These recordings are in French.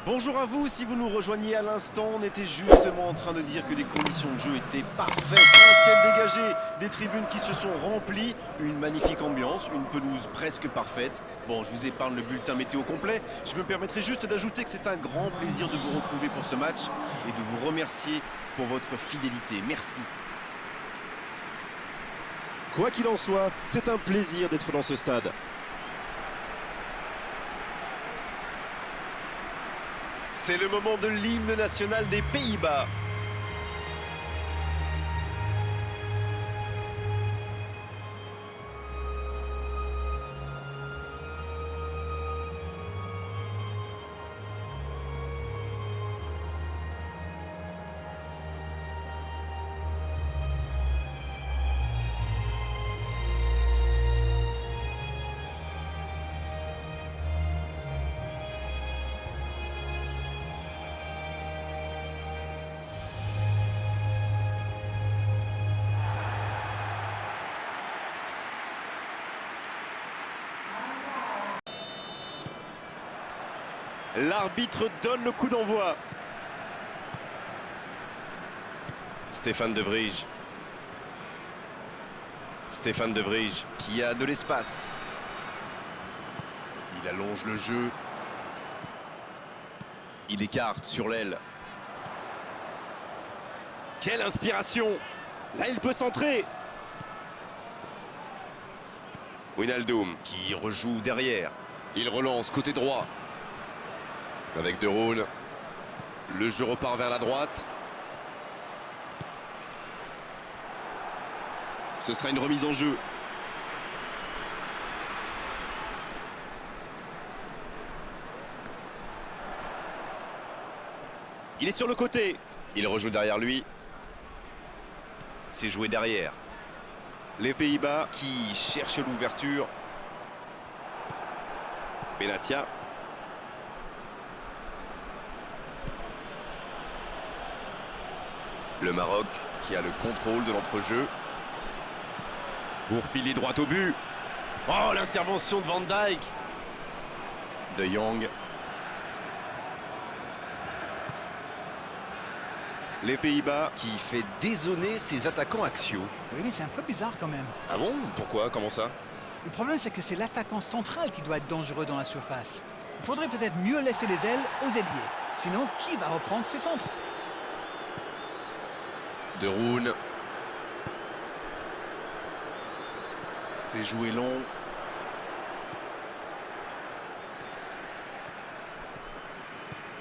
Bonjour à vous, si vous nous rejoignez à l'instant, on était justement en train de dire que les conditions de jeu étaient parfaites. Un ciel dégagé, des tribunes qui se sont remplies, une magnifique ambiance, une pelouse presque parfaite. Bon, je vous épargne le bulletin météo complet, je me permettrai juste d'ajouter que c'est un grand plaisir de vous retrouver pour ce match et de vous remercier pour votre fidélité. Merci. Quoi qu'il en soit, c'est un plaisir d'être dans ce stade. C'est le moment de l'hymne national des Pays-Bas. L'arbitre donne le coup d'envoi. Stéphane De Vrij. Stéphane De Vrij qui a de l'espace. Il allonge le jeu. Il écarte sur l'aile. Quelle inspiration! Là, il peut centrer. Wijnaldum qui rejoue derrière. Il relance côté droit. Avec De Roon, le jeu repart vers la droite. Ce sera une remise en jeu. Il est sur le côté. Il rejoue derrière lui. C'est joué derrière. Les Pays-Bas qui cherchent l'ouverture. Benatia. Le Maroc qui a le contrôle de l'entrejeu. Pour filer droit au but. Oh, l'intervention de Van Dijk. De Jong. Les Pays-Bas qui fait dézonner ses attaquants axiaux. Oui, mais c'est un peu bizarre quand même. Ah bon? Pourquoi? Comment ça? Le problème, c'est que c'est l'attaquant central qui doit être dangereux dans la surface. Il faudrait peut-être mieux laisser les ailes aux ailiers. Sinon, qui va reprendre ses centres? De Roon. C'est joué long.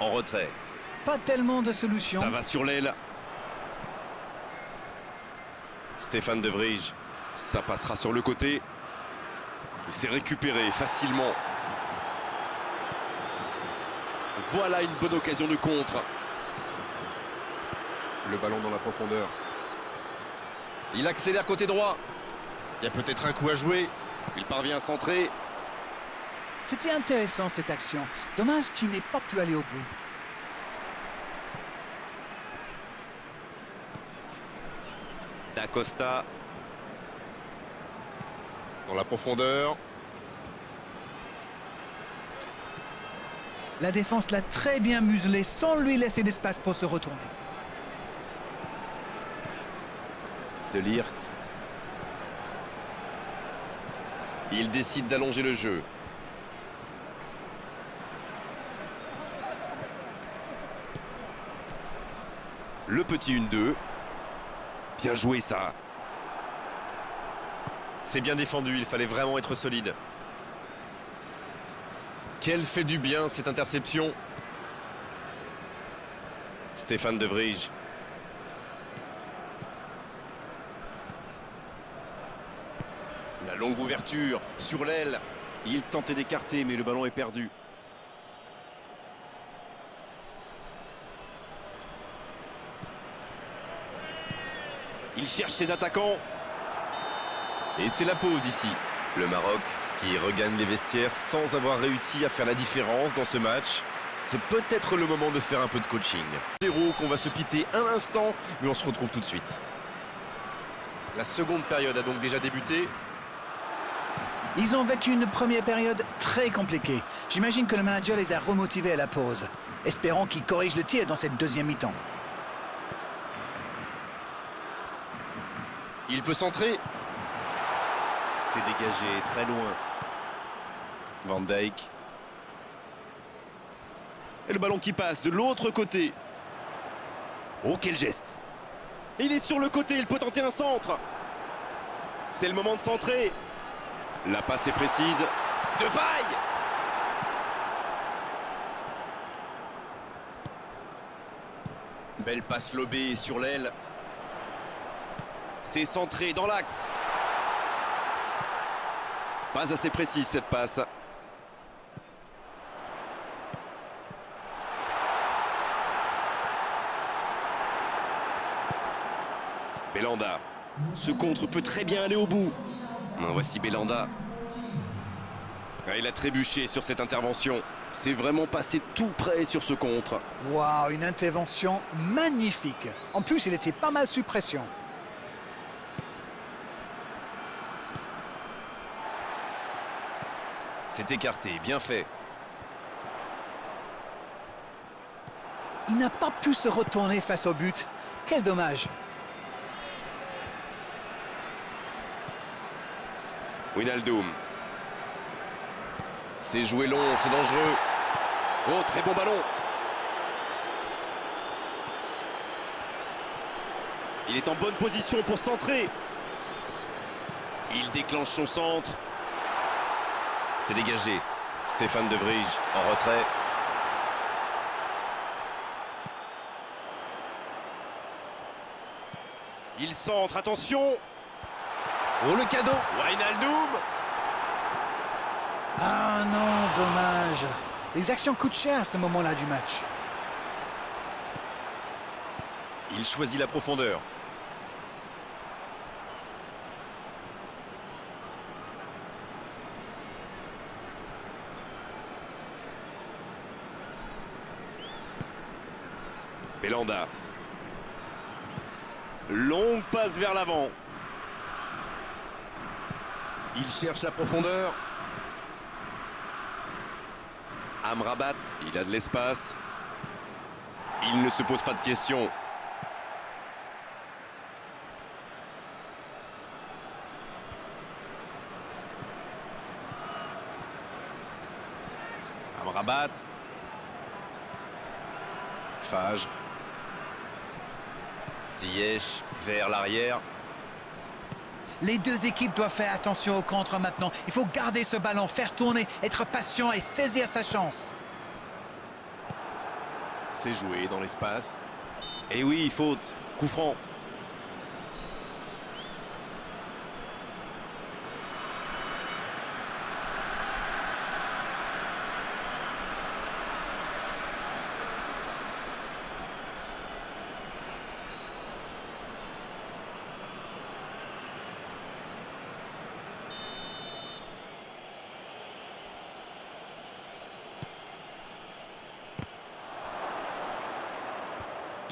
En retrait. Pas tellement de solutions. Ça va sur l'aile. Stéphane De Vrij. Ça passera sur le côté. Et c'est récupéré facilement. Voilà une bonne occasion de contre. Le ballon dans la profondeur. Il accélère côté droit. Il y a peut-être un coup à jouer. Il parvient à centrer. C'était intéressant cette action. Dommage qu'il n'ait pas pu aller au bout. Da Costa. Dans la profondeur. La défense l'a très bien muselé sans lui laisser d'espace pour se retourner. De Ligt. Il décide d'allonger le jeu. Le petit 1-2. Bien joué ça. C'est bien défendu, il fallait vraiment être solide. Quel fait du bien cette interception. Stéphane De Vrij. La longue ouverture sur l'aile. Il tentait d'écarter mais le ballon est perdu. Il cherche ses attaquants. Et c'est la pause ici. Le Maroc qui regagne les vestiaires sans avoir réussi à faire la différence dans ce match. C'est peut-être le moment de faire un peu de coaching. 0 qu'on va se quitter un instant, mais on se retrouve tout de suite. La seconde période a donc déjà débuté. Ils ont vécu une première période très compliquée. J'imagine que le manager les a remotivés à la pause. Espérons qu'ils corrigent le tir dans cette deuxième mi-temps. Il peut centrer. C'est dégagé très loin. Van Dijk. Et le ballon qui passe de l'autre côté. Oh, quel geste. Il est sur le côté, il peut tenter un centre. C'est le moment de centrer. La passe est précise. De paille. Belle passe lobée sur l'aile. C'est centré dans l'axe. Pas assez précise cette passe. Belhanda. Ce contre peut très bien aller au bout. Voici Belhanda. Il a trébuché sur cette intervention. C'est vraiment passé tout près sur ce contre. Waouh, une intervention magnifique. En plus, il était pas mal sous pression. C'est écarté, bien fait. Il n'a pas pu se retourner face au but. Quel dommage. Wijnaldum. C'est joué long, c'est dangereux. Oh, très bon ballon. Il est en bonne position pour centrer. Il déclenche son centre. C'est dégagé. Stéphane De Vrij en retrait. Il centre, attention. Oh, le cadeau. Wijnaldum. Ah non, dommage. Les actions coûtent cher à ce moment-là du match. Il choisit la profondeur. Belhanda. Longue passe vers l'avant. Il cherche la profondeur. Amrabat, il a de l'espace. Il ne se pose pas de questions. Amrabat. Fage. Ziyech vers l'arrière. Les deux équipes doivent faire attention au contre maintenant. Il faut garder ce ballon, faire tourner, être patient et saisir sa chance. C'est joué dans l'espace. Et oui, faute. Coup franc.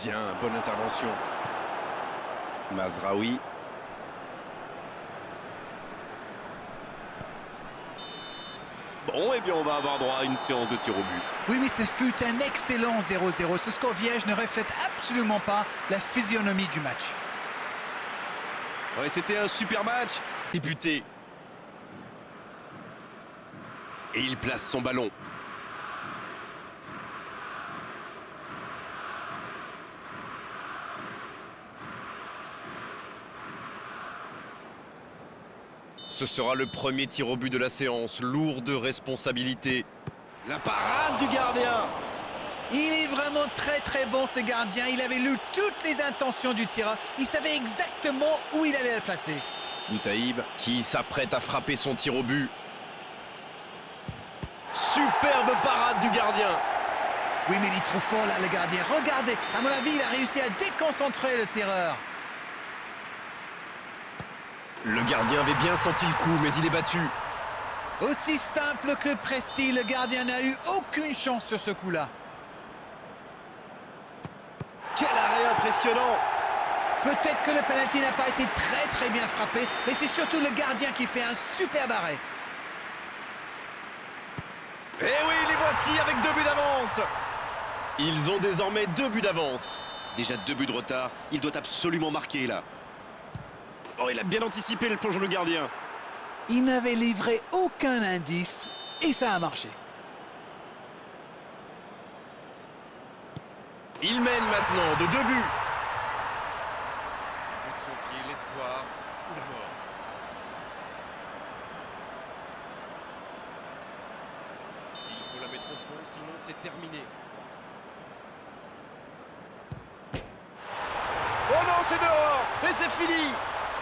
Bien, bonne intervention. Mazraoui. Bon, eh bien, on va avoir droit à une séance de tir au but. Oui, mais ce fut un excellent 0-0. Ce score vierge ne reflète absolument pas la physionomie du match. Ouais, c'était un super match. Débuté. Et il place son ballon. Ce sera le premier tir au but de la séance. Lourde responsabilité. La parade du gardien. Il est vraiment très bon ce gardien. Il avait lu toutes les intentions du tireur. Il savait exactement où il allait le placer. Boutaïb qui s'apprête à frapper son tir au but. Superbe parade du gardien. Oui, mais il est trop fort là, le gardien. Regardez, à mon avis, il a réussi à déconcentrer le tireur. Le gardien avait bien senti le coup, mais il est battu. Aussi simple que précis, le gardien n'a eu aucune chance sur ce coup-là. Quel arrêt impressionnant! Peut-être que le penalty n'a pas été très bien frappé, mais c'est surtout le gardien qui fait un superbe arrêt. Et oui, les voici avec 2 buts d'avance. Ils ont désormais 2 buts d'avance. Déjà 2 buts de retard, il doit absolument marquer là. Oh, il a bien anticipé le plongeon de gardien. Il n'avait livré aucun indice et ça a marché. Il mène maintenant de 2 buts. De son pied, l'espoir ou la mort. Il faut la mettre au fond, sinon c'est terminé. Oh non, c'est dehors! Et c'est fini!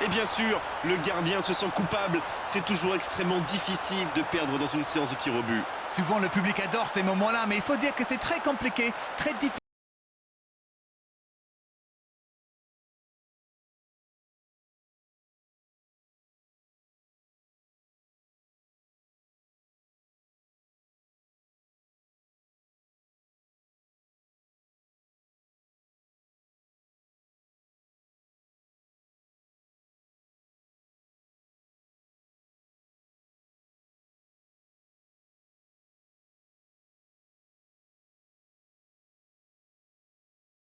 Et bien sûr, le gardien se sent coupable. C'est toujours extrêmement difficile de perdre dans une séance de tir au but. Souvent le public adore ces moments-là, mais il faut dire que c'est très compliqué, très difficile.